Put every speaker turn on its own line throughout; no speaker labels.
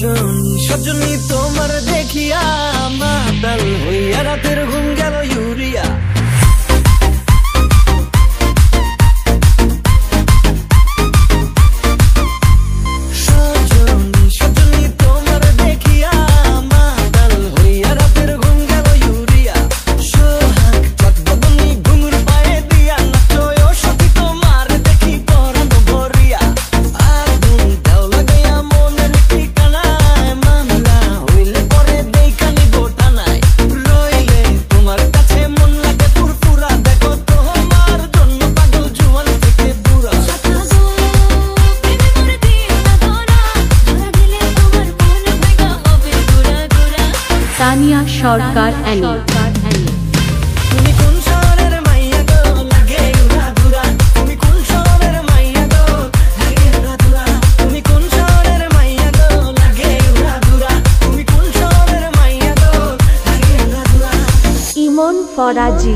সজনী সজনী তোমার দেখিয়া মাতাল হইয়া রাতের ঘুম গেল ইউরিয়া।
তানিয়া সরকার অ্যানি। ইমন ফরাজি।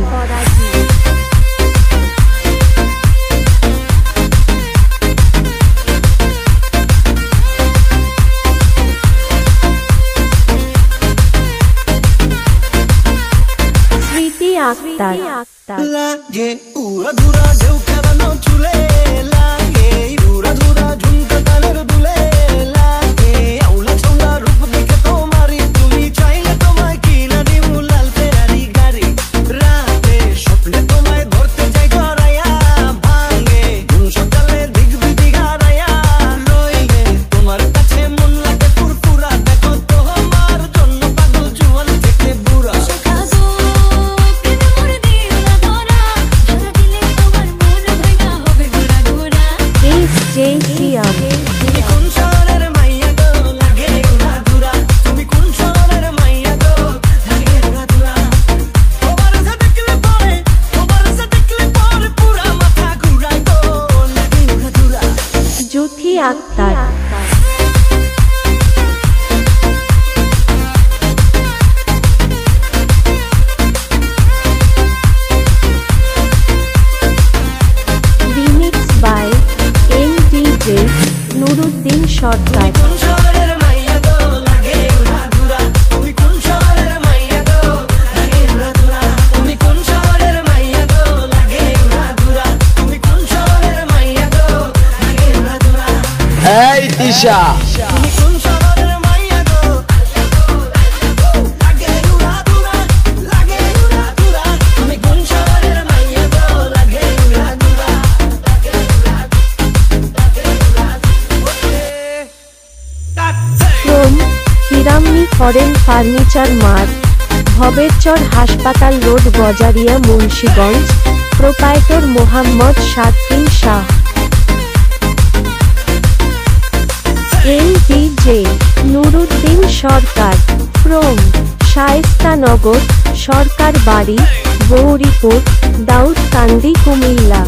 আক্তার।
লাগে উড়া ধুরা ঢেউ খেলানো চুলে, লাগে উড়া ধুরা ঝুমকা কানের দুলে, লাগে আউলা ছোলা রূপ দেখে তোমারই তুমি চাইলে তোমায় কিনা দিমু লাল ফেরারি গাড়ি। রাতে স্বপ্নে তোমায় ধরতে যাই ধরাইয়া, ভাঙে ঘুম সকালে দিক বিদিক হারাইয়া, রইলে তোমার কাছে মন লাগে ফুরফুরা, দেখো তোমার জন্য পাগল জুয়ান থেকে বুড়া। তুমি কোন শহরের মাইয়া গো, লাগে উড়া ধুরা, তুমি কোন শহরের মাইয়া গো, লাগে উড়া ধুরা। তোমার সাথে দেখলে পরে পুরা মাথা ঘুরাই গো, লাগে উড়া ধুরা।
Juthi Akter. Remix by NDJ Nuruddin Sarkar.
এই Tisha
Hiramoni foreign furniture mart, Bhaberchar হাসপাতাল road, Gazaria, Munshiganj. Proprietor Mohammad Saddin Shah. NDJ Nuruddin Sarkar. From Shayestanagar, Sarkar Bari, Gauripur, Daudkandi, Comilla.